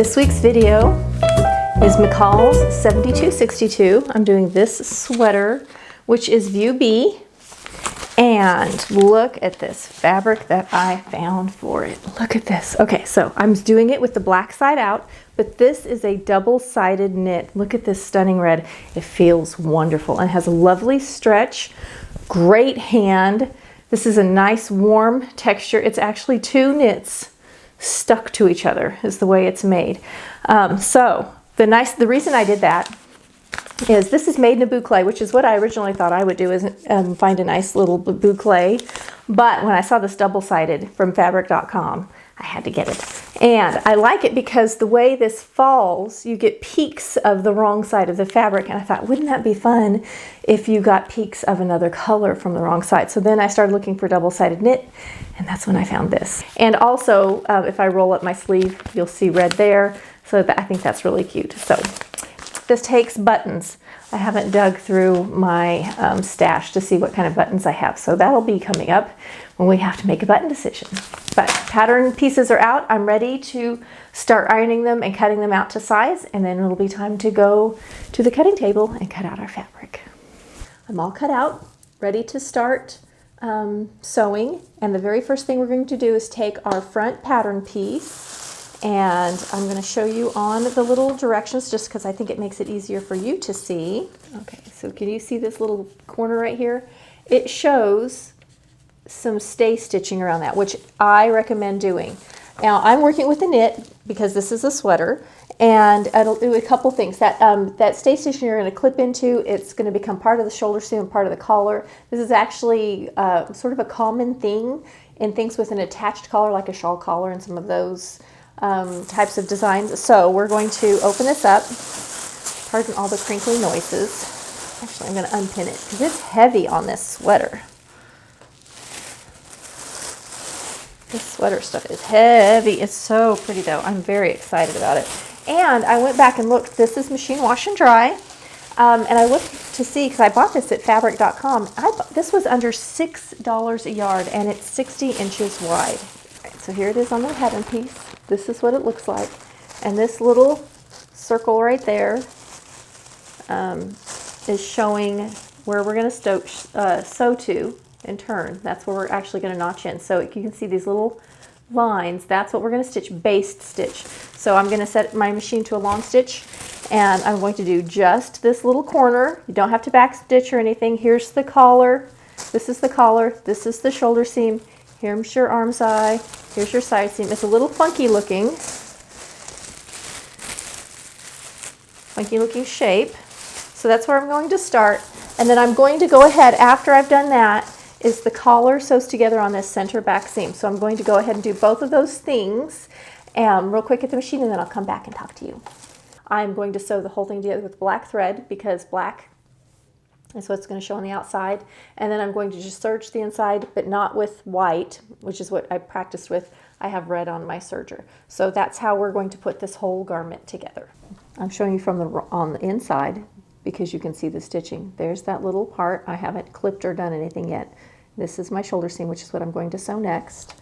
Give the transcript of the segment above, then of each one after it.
This week's video is McCalls 7262. I'm doing this sweater, which is view B. And look at this fabric that I found for it. Look at this. Okay, so I'm doing it with the black side out, but this is a double-sided knit. Look at this stunning red. It feels wonderful and has a lovely stretch, great hand. This is a nice warm texture. It's actually two knits stuck to each other is the way it's made. So the reason I did that is this is made in a boucle, which is what I originally thought I would do, is find a nice little boucle. But when I saw this double-sided from fabric.com, I had to get it. And I like it because the way this falls, you get peaks of the wrong side of the fabric. And I thought, wouldn't that be fun if you got peaks of another color from the wrong side? So then I started looking for double-sided knit, and that's when I found this. And also, if I roll up my sleeve, you'll see red there. So I think that's really cute. So this takes buttons. I haven't dug through my stash to see what kind of buttons I have. So that'll be coming up when we have to make a button decision. But pattern pieces are out. I'm ready to start ironing them and cutting them out to size. And then it'll be time to go to the cutting table and cut out our fabric. I'm all cut out, ready to start sewing. And the very first thing we're going to do is take our front pattern piece, and I'm going to show you on the little directions just because I think it makes it easier for you to see. Okay, so can you see this little corner right here? It shows some stay stitching around that, which I recommend doing. Now I'm working with a knit because this is a sweater, and it'll do a couple things. That stay stitching you're going to clip into, it's going to become part of the shoulder seam and part of the collar. This is actually sort of a common thing in things with an attached collar, like a shawl collar and some of those types of designs. So we're going to open this up. Pardon all the crinkly noises. Actually, I'm going to unpin it because it's heavy on this sweater. This sweater stuff is heavy. It's so pretty though. I'm very excited about it. And I went back and looked. This is machine wash and dry. And I looked to see, because I bought this at fabric.com. This was under $6 a yard, and it's 60 inches wide. Right, so here it is on the pattern piece. This is what it looks like. And this little circle right there is showing where we're going to sew to and turn. That's where we're actually going to notch in. So you can see these little lines. That's what we're going to stitch, based stitch. So I'm going to set my machine to a long stitch, and I'm going to do just this little corner. You don't have to back stitch or anything. Here's the collar. This is the collar. This is the shoulder seam. Here's your arm side. Here's your side seam. It's a little funky looking shape. So that's where I'm going to start. And then I'm going to go ahead, after I've done that, is the collar sews together on this center back seam. So I'm going to go ahead and do both of those things real quick at the machine, and then I'll come back and talk to you. I'm going to sew the whole thing together with black thread because black is what's going to show on the outside. And then I'm going to just serge the inside, but not with white, which is what I practiced with. I have red on my serger. So that's how we're going to put this whole garment together. I'm showing you from on the inside because you can see the stitching. There's that little part. I haven't clipped or done anything yet. This is my shoulder seam, which is what I'm going to sew next.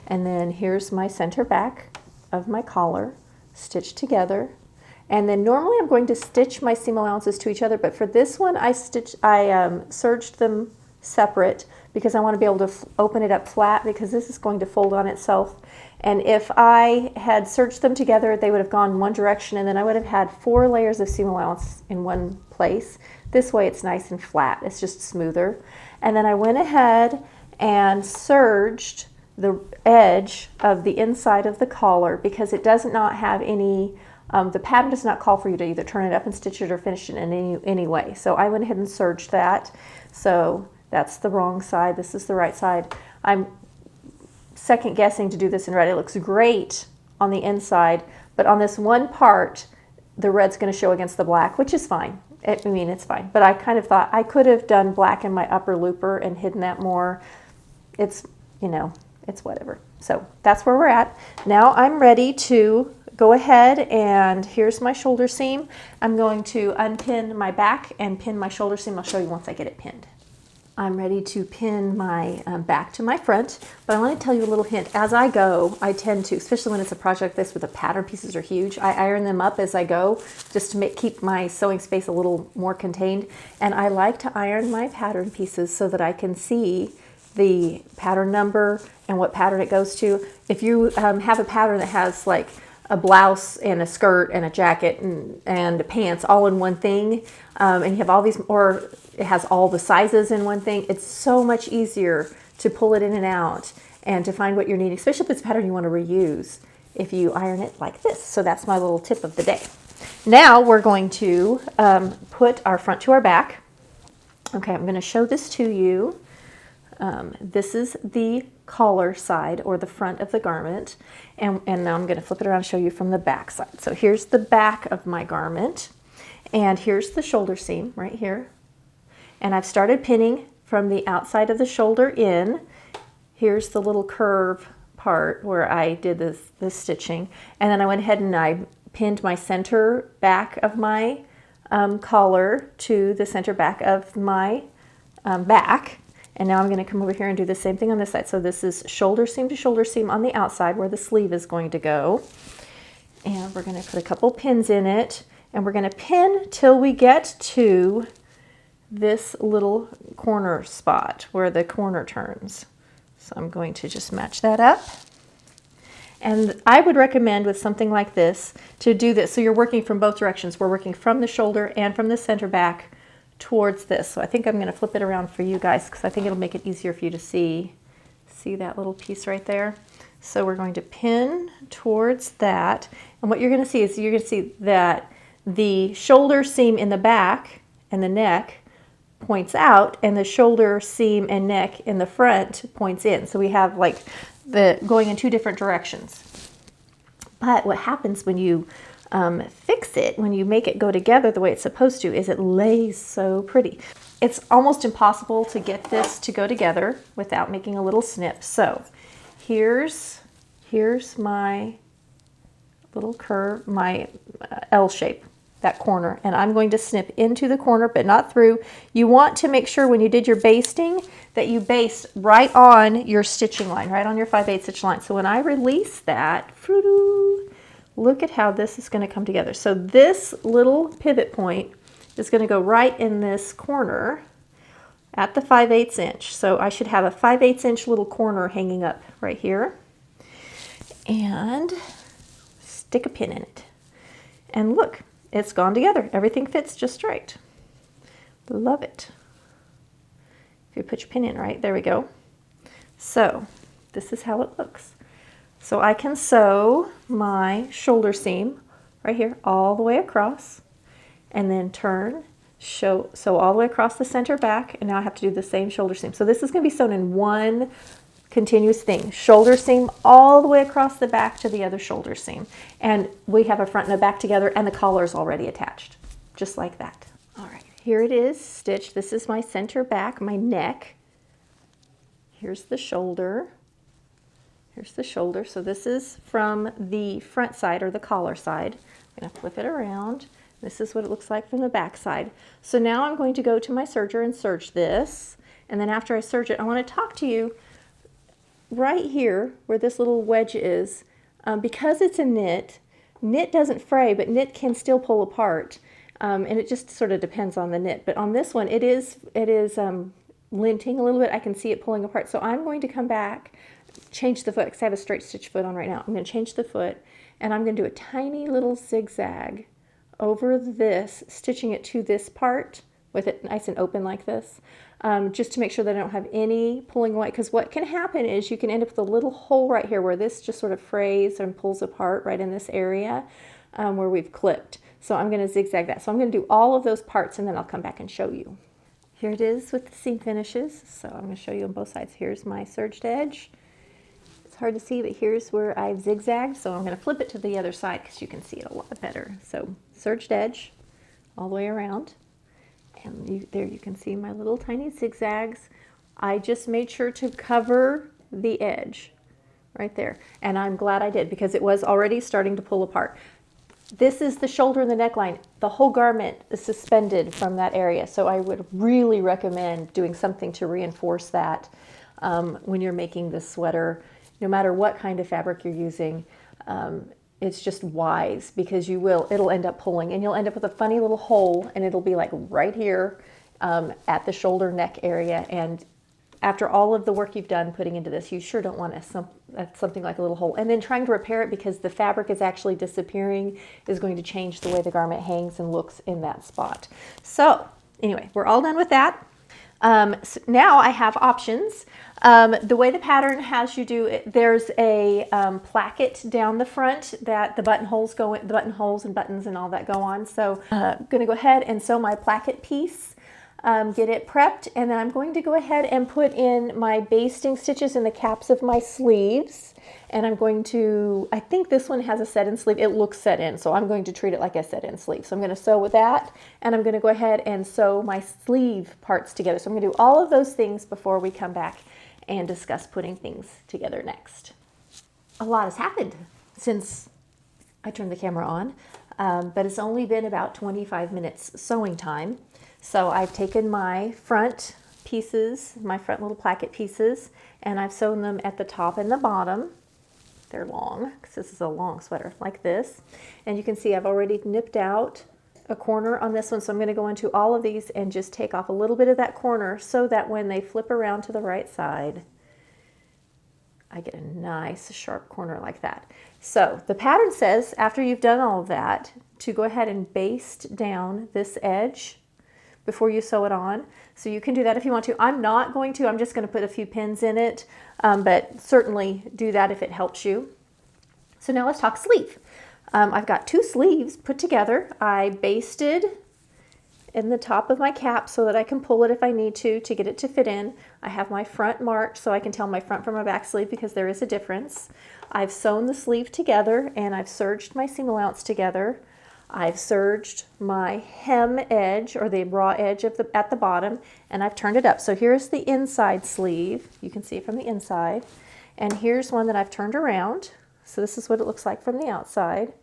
And then here's my center back of my collar stitched together. And then normally I'm going to stitch my seam allowances to each other, but for this one I serged them separate because I want to be able to open it up flat, because this is going to fold on itself. And if I had serged them together, they would have gone one direction, and then I would have had 4 layers of seam allowance in one place. This way it's nice and flat. It's just smoother. And then I went ahead and serged the edge of the inside of the collar because it does not have any the pattern does not call for you to either turn it up and stitch it or finish it in any way. So I went ahead and serged that. So that's the wrong side. This is the right side. I'm second guessing to do this in red. It looks great on the inside, but on this one part, the red's going to show against the black, which is fine. I mean, it's fine. But I kind of thought I could have done black in my upper looper and hidden that more. It's, it's whatever. So that's where we're at. Now I'm ready to go ahead, and here's my shoulder seam. I'm going to unpin my back and pin my shoulder seam. I'll show you once I get it pinned. I'm ready to pin my back to my front, but I want to tell you a little hint. As I go, I tend to, especially when it's a project like this where the pattern pieces are huge, I iron them up as I go just to keep my sewing space a little more contained. And I like to iron my pattern pieces so that I can see the pattern number and what pattern it goes to. If you have a pattern that has like a blouse and a skirt and a jacket and pants all in one thing, and you have all these, or it has all the sizes in one thing, it's so much easier to pull it in and out and to find what you're needing, especially if it's a pattern you want to reuse if you iron it like this. So that's my little tip of the day. Now we're going to put our front to our back. Okay, I'm going to show this to you. This is the collar side or the front of the garment, and now I'm going to flip it around and show you from the back side. So here's the back of my garment, and here's the shoulder seam right here. And I've started pinning from the outside of the shoulder in. Here's the little curve part where I did this stitching, and then I went ahead and I pinned my center back of my collar to the center back of my back. And now I'm going to come over here and do the same thing on this side. So this is shoulder seam to shoulder seam on the outside where the sleeve is going to go. And we're going to put a couple pins in it. And we're going to pin till we get to this little corner spot where the corner turns. So I'm going to just match that up. And I would recommend with something like this to do this. So you're working from both directions. We're working from the shoulder and from the center back towards this. So I think I'm going to flip it around for you guys because I think it'll make it easier for you to see that little piece right there. So we're going to pin towards that, and what you're going to see is you're going to see that the shoulder seam in the back and the neck points out, and the shoulder seam and neck in the front points in. So we have like the going in two different directions. But what happens when you fix it, when you make it go together the way it's supposed to, is it lays so pretty. It's almost impossible to get this to go together without making a little snip. So here's my little curve, my L shape, that corner, and I'm going to snip into the corner but not through. You want to make sure when you did your basting that you baste right on your stitching line, right on your 5/8 stitch line. So when I release that, look at how this is going to come together. So this little pivot point is going to go right in this corner at the 5/8 inch. So I should have a 5/8 inch little corner hanging up right here. And stick a pin in it. And look, it's gone together. Everything fits just right. Love it. If you put your pin in right, there we go. So this is how it looks. So I can sew my shoulder seam right here all the way across, and then turn, sew all the way across the center back, and now I have to do the same shoulder seam. So this is going to be sewn in one continuous thing. Shoulder seam all the way across the back to the other shoulder seam. And we have a front and a back together, and the collar is already attached, just like that. All right, here it is stitched. This is my center back, my neck. Here's the shoulder. Here's the shoulder. So this is from the front side or the collar side. I'm going to flip it around. This is what it looks like from the back side. So now I'm going to go to my serger and serge this. And then after I serge it, I want to talk to you right here where this little wedge is. Because it's a knit doesn't fray, but knit can still pull apart. And it just sort of depends on the knit. But on this one, it is linting a little bit. I can see it pulling apart. So I'm going to come back, change the foot, because I have a straight stitch foot on right now. I'm going to change the foot, and I'm going to do a tiny little zigzag over this, stitching it to this part with it nice and open like this, just to make sure that I don't have any pulling away, because what can happen is you can end up with a little hole right here where this just sort of frays and pulls apart right in this area where we've clipped. So I'm going to zigzag that. So I'm going to do all of those parts, and then I'll come back and show you. Here it is with the seam finishes. So I'm going to show you on both sides. Here's my serged edge. Hard to see, but here's where I've zigzagged, so I'm going to flip it to the other side because you can see it a lot better. So serged edge all the way around, and there you can see my little tiny zigzags. I just made sure to cover the edge right there, and I'm glad I did because it was already starting to pull apart. This is the shoulder and the neckline. The whole garment is suspended from that area. So I would really recommend doing something to reinforce that when you're making this sweater, no matter what kind of fabric you're using. It's just wise because it'll end up pulling and you'll end up with a funny little hole, and it'll be like right here at the shoulder neck area. And after all of the work you've done putting into this, you sure don't want something like a little hole. And then trying to repair it because the fabric is actually disappearing is going to change the way the garment hangs and looks in that spot. So anyway, we're all done with that. So now I have options. The way the pattern has you do it, there's a placket down the front that the buttonholes and buttons and all that go on. So I'm going to go ahead and sew my placket piece. Get it prepped, and then I'm going to go ahead and put in my basting stitches in the caps of my sleeves, and I'm going to, I think this one has a set-in sleeve. It looks set in, so I'm going to treat it like a set-in sleeve. So I'm going to sew with that, and I'm going to go ahead and sew my sleeve parts together. So I'm going to do all of those things before we come back and discuss putting things together next. A lot has happened since I turned the camera on, but it's only been about 25 minutes sewing time. So I've taken my front pieces, my front little placket pieces, and I've sewn them at the top and the bottom. They're long, because this is a long sweater, like this. And you can see I've already nipped out a corner on this one, so I'm going to go into all of these and just take off a little bit of that corner so that when they flip around to the right side, I get a nice sharp corner like that. So the pattern says, after you've done all of that, to go ahead and baste down this edge before you sew it on. So you can do that if you want to. I'm not going to. I'm just going to put a few pins in it, but certainly do that if it helps you. So now let's talk sleeve. I've got two sleeves put together. I basted in the top of my cap so that I can pull it if I need to get it to fit in. I have my front marked so I can tell my front from my back sleeve because there is a difference. I've sewn the sleeve together and I've serged my seam allowance together. I've serged my hem edge, or the raw edge at the bottom, and I've turned it up. So here's the inside sleeve. You can see it from the inside. And here's one that I've turned around. So this is what it looks like from the outside.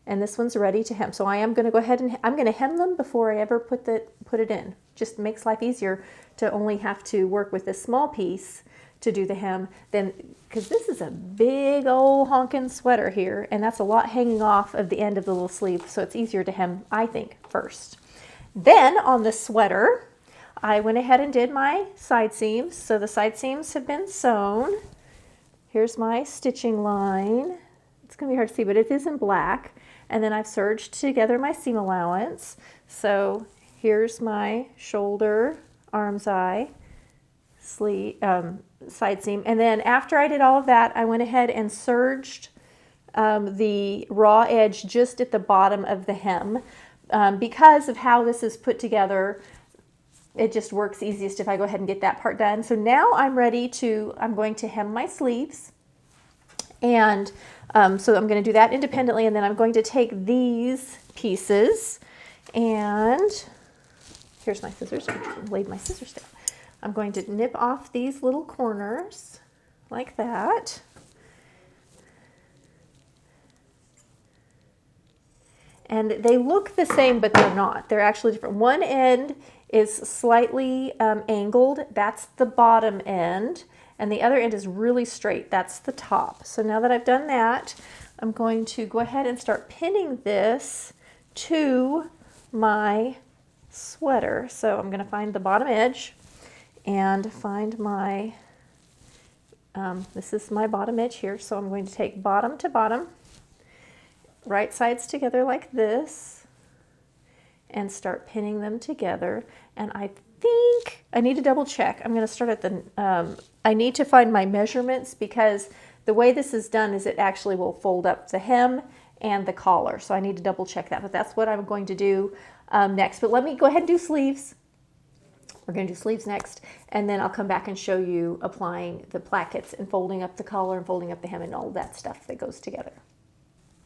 And this one's ready to hem. So I am going to go ahead and I'm going to hem them before I ever put it in. Just makes life easier to only have to work with this small piece to do the hem, then, because this is a big old honkin' sweater here, and that's a lot hanging off of the end of the little sleeve, so it's easier to hem, I think, first. Then on the sweater, I went ahead and did my side seams. So the side seams have been sewn. Here's my stitching line. It's going to be hard to see, but it is in black. And then I've serged together my seam allowance. So here's my shoulder, arm's eye, sleeve, side seam. And then after I did all of that, I went ahead and serged the raw edge just at the bottom of the hem. Because of how this is put together, it just works easiest if I go ahead and get that part done. So now I'm going to hem my sleeves. And so I'm going to do that independently, and then I'm going to take these pieces, and here's my scissors. I laid my scissors down. I'm going to nip off these little corners like that. And they look the same, but they're not. They're actually different. One end is slightly angled. That's the bottom end. And the other end is really straight. That's the top. So now that I've done that, I'm going to go ahead and start pinning this to my sweater. So I'm going to find the bottom edge and find my, this is my bottom edge here. So I'm going to take bottom to bottom, right sides together like this, and start pinning them together. And I think I need to double check. I'm going to start at the, I need to find my measurements, because the way this is done is it actually will fold up the hem and the collar. So I need to double check that, but that's what I'm going to do next. But let me go ahead and do sleeves. We're going to do sleeves next, and then I'll come back and show you applying the plackets and folding up the collar and folding up the hem and all that stuff that goes together.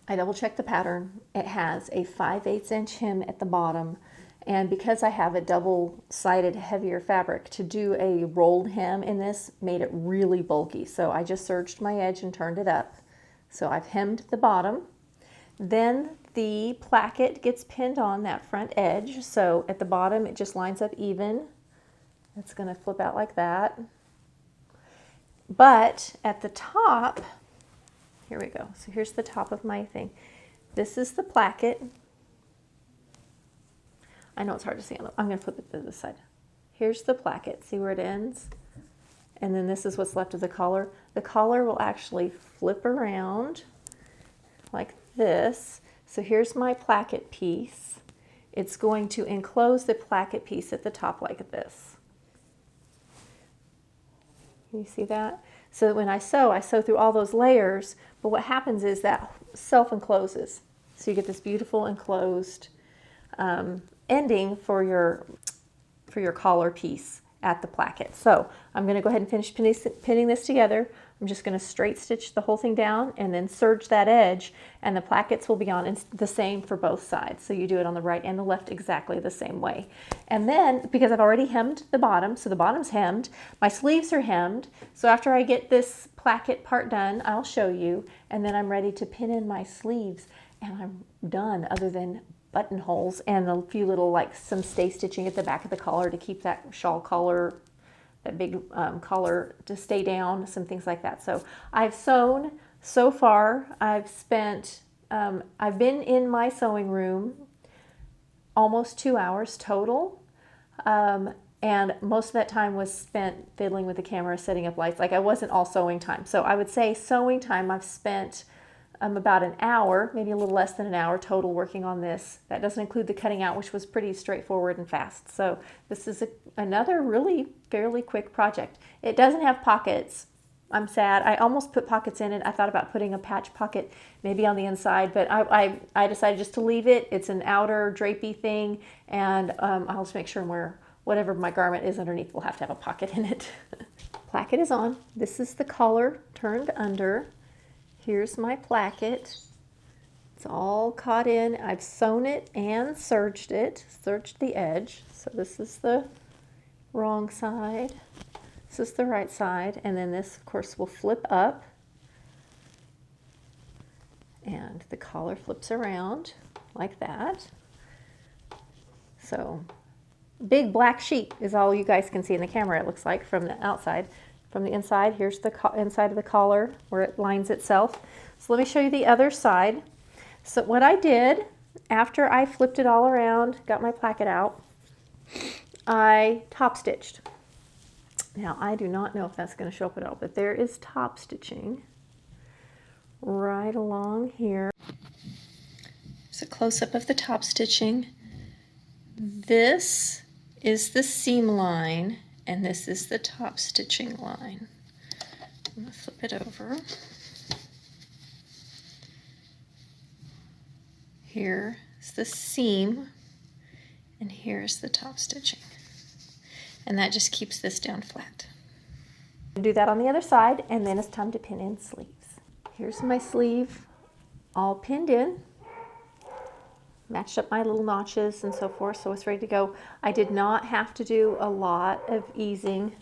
I double checked the pattern. It has a 5/8 inch hem at the bottom. And because I have a double-sided heavier fabric, to do a rolled hem in this made it really bulky. So I just serged my edge and turned it up. So I've hemmed the bottom. Then the placket gets pinned on that front edge. So at the bottom, it just lines up even. It's going to flip out like that. But at the top, here we go. So here's the top of my thing. This is the placket. I know it's hard to see. I'm going to flip it to this side. Here's the placket. See where it ends? And then this is what's left of the collar. The collar will actually flip around like this. So here's my placket piece. It's going to enclose the placket piece at the top like this. Can you see that? So when I sew through all those layers, but what happens is that self-encloses. So you get this beautiful enclosed ending for your collar piece at the placket. So I'm going to go ahead and finish pinning this together. I'm just going to straight stitch the whole thing down and then serge that edge, and the plackets will be on the same for both sides. So you do it on the right and the left exactly the same way. And then, because I've already hemmed the bottom, so the bottom's hemmed, my sleeves are hemmed. So after I get this placket part done, I'll show you, and then I'm ready to pin in my sleeves, and I'm done other than buttonholes and a few little, like some stay stitching at the back of the collar to keep that shawl collar, that big collar to stay down, some things like that. So I've sewn so far. I've been in my sewing room almost 2 hours total. And most of that time was spent fiddling with the camera, setting up lights. Like, I wasn't all sewing time. So I would say sewing time, I've spent about an hour, maybe a little less than an hour total working on this. That doesn't include the cutting out, which was pretty straightforward and fast. So this is another really fairly quick project. It doesn't have pockets. I'm sad. I almost put pockets in it. I thought about putting a patch pocket maybe on the inside, but I decided just to leave it. It's an outer drapey thing, and I'll just make sure where whatever my garment is underneath will have to have a pocket in it. Placket is on. This is the collar turned under. Here's my placket. It's all caught in. I've sewn it and serged the edge. So this is the wrong side. This is the right side. And then this, of course, will flip up. And the collar flips around like that. So big black sheet is all you guys can see in the camera, it looks like, from the outside. From the inside, here's the inside of the collar where it lines itself. So let me show you the other side. So what I did after I flipped it all around, got my placket out, I top stitched. Now I do not know if that's going to show up at all, but there is top stitching right along here. It's a close-up of the top stitching. This is the seam line, and this is the top stitching line. I'm going to flip it over. Here is the seam, and here's the top stitching. And that just keeps this down flat. Do that on the other side, and then it's time to pin in sleeves. Here's my sleeve all pinned in. Matched up my little notches and so forth, so it's ready to go. I did not have to do a lot of easing.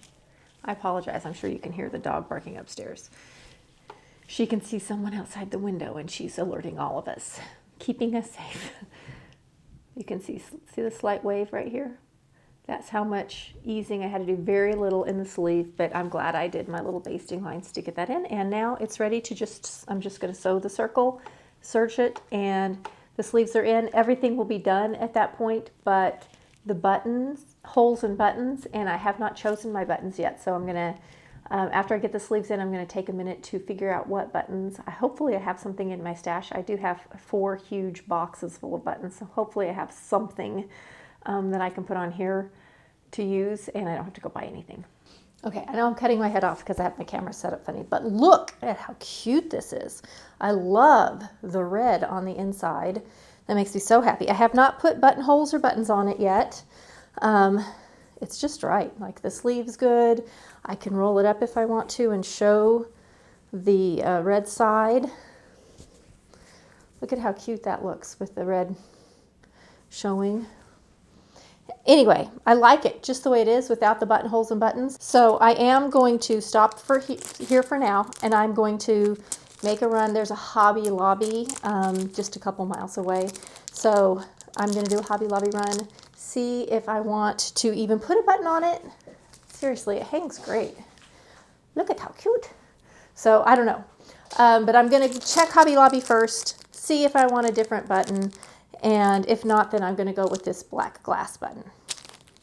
I apologize, I'm sure you can hear the dog barking upstairs. She can see someone outside the window and she's alerting all of us, keeping us safe. You can see the slight wave right here? That's how much easing I had to do, very little in the sleeve, but I'm glad I did my little basting lines to get that in. And now it's ready to I'm just gonna sew the circle, serge it, and the sleeves are in. Everything will be done at that point, but the buttons, holes and buttons, and I have not chosen my buttons yet. So I'm gonna, after I get the sleeves in, I'm gonna take a minute to figure out what buttons. Hopefully I have something in my stash. I do have 4 huge boxes full of buttons, so hopefully I have something that I can put on here to use, and I don't have to go buy anything. Okay, I know I'm cutting my head off because I have my camera set up funny, but look at how cute this is. I love the red on the inside. That makes me so happy. I have not put buttonholes or buttons on it yet. It's just right. Like, the sleeve's good. I can roll it up if I want to and show the red side. Look at how cute that looks with the red showing. Anyway, I like it just the way it is without the buttonholes and buttons. So I am going to stop here for now, and I'm going to make a run. There's a Hobby Lobby just a couple miles away. So I'm going to do a Hobby Lobby run, see if I want to even put a button on it. Seriously, it hangs great. Look at how cute. So I don't know. But I'm going to check Hobby Lobby first, see if I want a different button. And if not, then I'm going to go with this black glass button.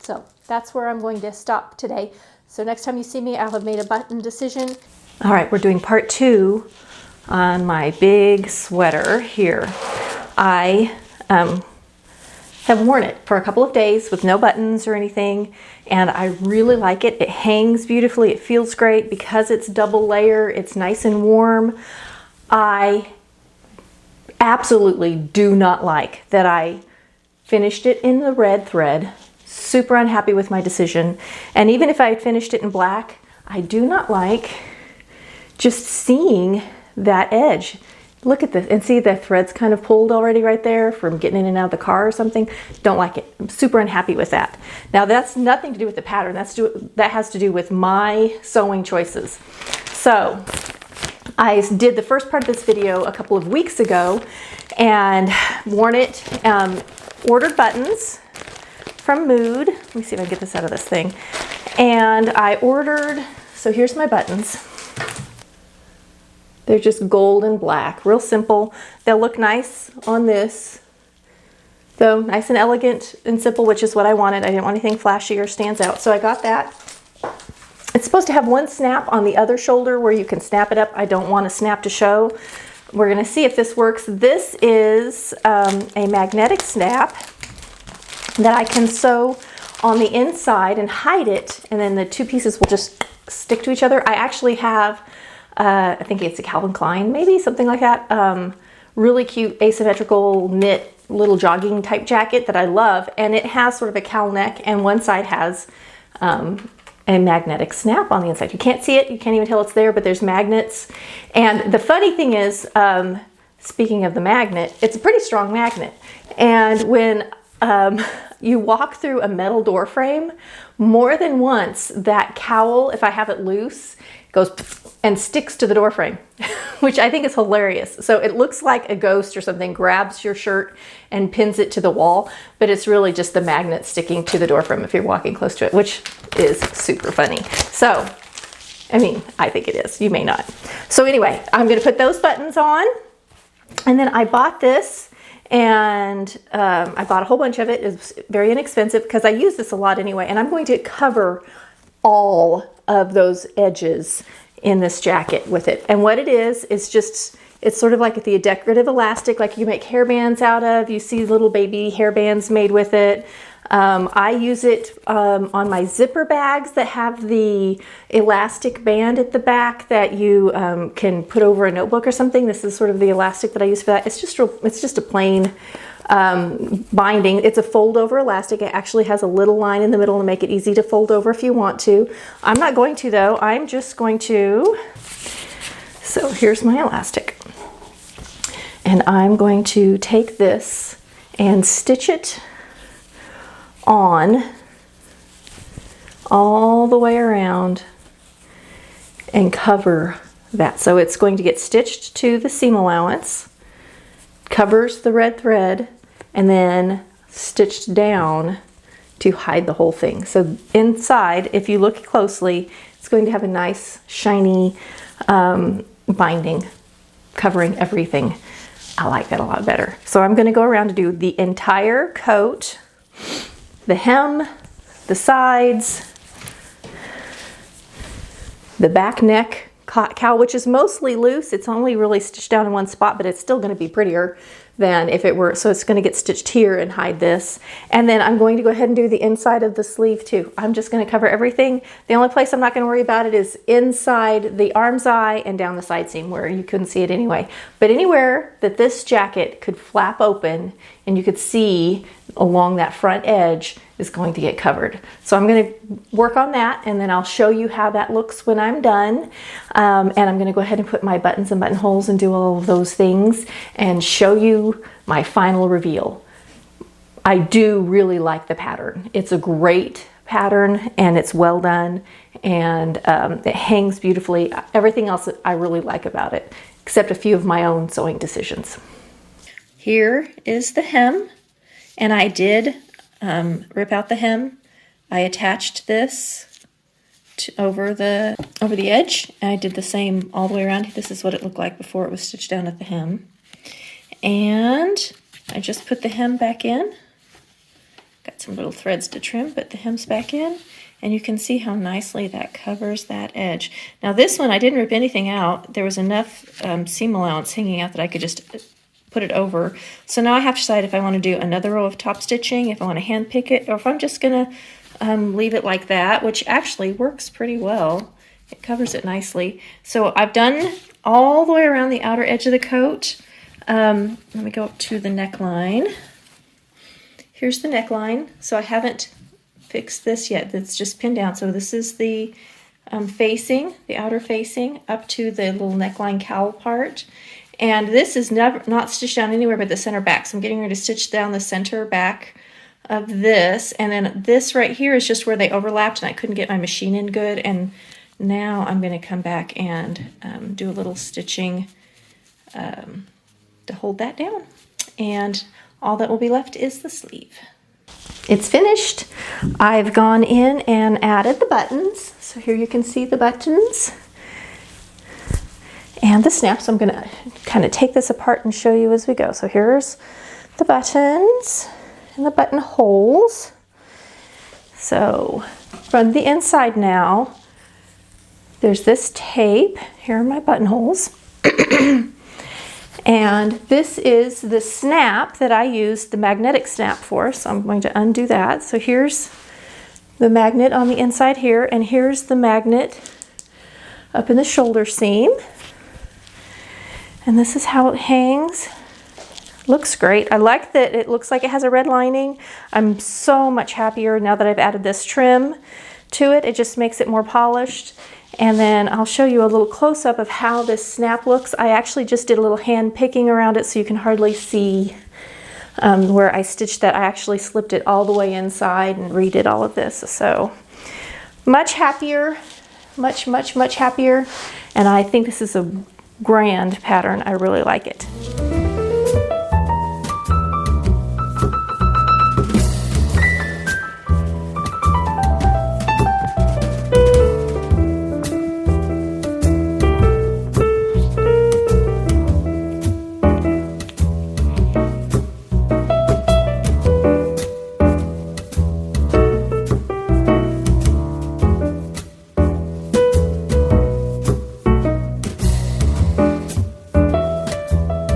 So that's where I'm going to stop today. So next time you see me, I'll have made a button decision. All right, we're doing part 2 on my big sweater here. I have worn it for a couple of days with no buttons or anything, and I really like it. It hangs beautifully. It feels great because it's double layer. It's nice and warm. I absolutely do not like that I finished it in the red thread. Super unhappy with my decision. And even if I had finished it in black, I do not like just seeing that edge. Look at this and see the thread's kind of pulled already right there from getting in and out of the car or something. Don't like it. I'm super unhappy with that. Now that's nothing to do with the pattern. That has to do with my sewing choices. So I did the first part of this video a couple of weeks ago and worn it, ordered buttons from Mood. Let me see if I can get this out of this thing. And I ordered, so here's my buttons. They're just gold and black, real simple. They'll look nice on this, though, nice and elegant and simple, which is what I wanted. I didn't want anything flashy or stands out, so I got that. It's supposed to have one snap on the other shoulder where you can snap it up. I don't want a snap to show. We're gonna see if this works. This is a magnetic snap that I can sew on the inside and hide it, and then the two pieces will just stick to each other. I actually have I think it's a Calvin Klein, maybe something like that. Really cute asymmetrical knit little jogging type jacket that I love. And it has sort of a cowl neck, and one side has a magnetic snap on the inside. You can't see it. You can't even tell it's there, but there's magnets. And the funny thing is, speaking of the magnet, it's a pretty strong magnet. And when you walk through a metal door frame, more than once, that cowl, if I have it loose, goes and sticks to the door frame, which I think is hilarious. So it looks like a ghost or something grabs your shirt and pins it to the wall, but it's really just the magnet sticking to the door frame if you're walking close to it, which is super funny. So, I mean, I think it is. You may not. So anyway, I'm going to put those buttons on, and then I bought this, and I bought a whole bunch of it. It was very inexpensive because I use this a lot anyway, and I'm going to cover all of those edges in this jacket with it. And what it is just, it's sort of like the decorative elastic, like you make hairbands out of. You see little baby hairbands made with it. I use it on my zipper bags that have the elastic band at the back that you can put over a notebook or something. This is sort of the elastic that I use for that. It's just a plain binding. It's a fold over elastic. It actually has a little line in the middle to make it easy to fold over if you want to. I'm not going to though. I'm just going to, so here's my elastic. And I'm going to take this and stitch it on all the way around and cover that. So it's going to get stitched to the seam allowance, covers the red thread, and then stitched down to hide the whole thing. So inside, if you look closely, it's going to have a nice shiny binding covering everything. I like that a lot better. So I'm going to go around to do the entire coat, the hem, the sides, the back neck cowl, which is mostly loose. It's only really stitched down in one spot, but it's still going to be prettier than if it were. So it's going to get stitched here and hide this. And then I'm going to go ahead and do the inside of the sleeve too. I'm just going to cover everything. The only place I'm not going to worry about it is inside the arm's eye and down the side seam where you couldn't see it anyway. But anywhere that this jacket could flap open and you could see along that front edge is going to get covered. So I'm going to work on that, and then I'll show you how that looks when I'm done. And I'm going to go ahead and put my buttons and buttonholes and do all of those things and show you my final reveal. I do really like the pattern. It's a great pattern and it's well done, and it hangs beautifully. Everything else that I really like about it, except a few of my own sewing decisions. Here is the hem, and I did rip out the hem. I attached this over the edge, and I did the same all the way around. This is what it looked like before it was stitched down at the hem. And I just put the hem back in. Got some little threads to trim, but the hem's back in. And you can see how nicely that covers that edge. Now this one, I didn't rip anything out. There was enough seam allowance hanging out that I could just put it over. So now I have to decide if I want to do another row of top stitching, if I want to hand pick it, or if I'm just going to leave it like that, which actually works pretty well. It covers it nicely. So I've done all the way around the outer edge of the coat. Let me go up to the neckline. Here's the neckline. So I haven't fixed this yet. That's just pinned down. So this is the facing, the outer facing, up to the little neckline cowl part. And this is not stitched down anywhere but the center back. So I'm getting ready to stitch down the center back of this. And then this right here is just where they overlapped and I couldn't get my machine in good. And now I'm going to come back and do a little stitching to hold that down. And all that will be left is the sleeve. It's finished. I've gone in and added the buttons. So here you can see the buttons and the snaps. I'm going to kind of take this apart and show you as we go. So here's the buttons and the buttonholes. So from the inside now, there's this tape. Here are my buttonholes. And this is the snap that I used the magnetic snap for, so I'm going to undo that. So here's the magnet on the inside here, and here's the magnet up in the shoulder seam. And this is how it hangs. Looks great. I like that it looks like it has a red lining. I'm so much happier now that I've added this trim to it. It just makes it more polished. And then I'll show you a little close-up of how this snap looks. I actually just did a little hand picking around it so you can hardly see where I stitched that. I actually slipped it all the way inside and redid all of this. So much happier, much happier. And I think this is a grand pattern. I really like it.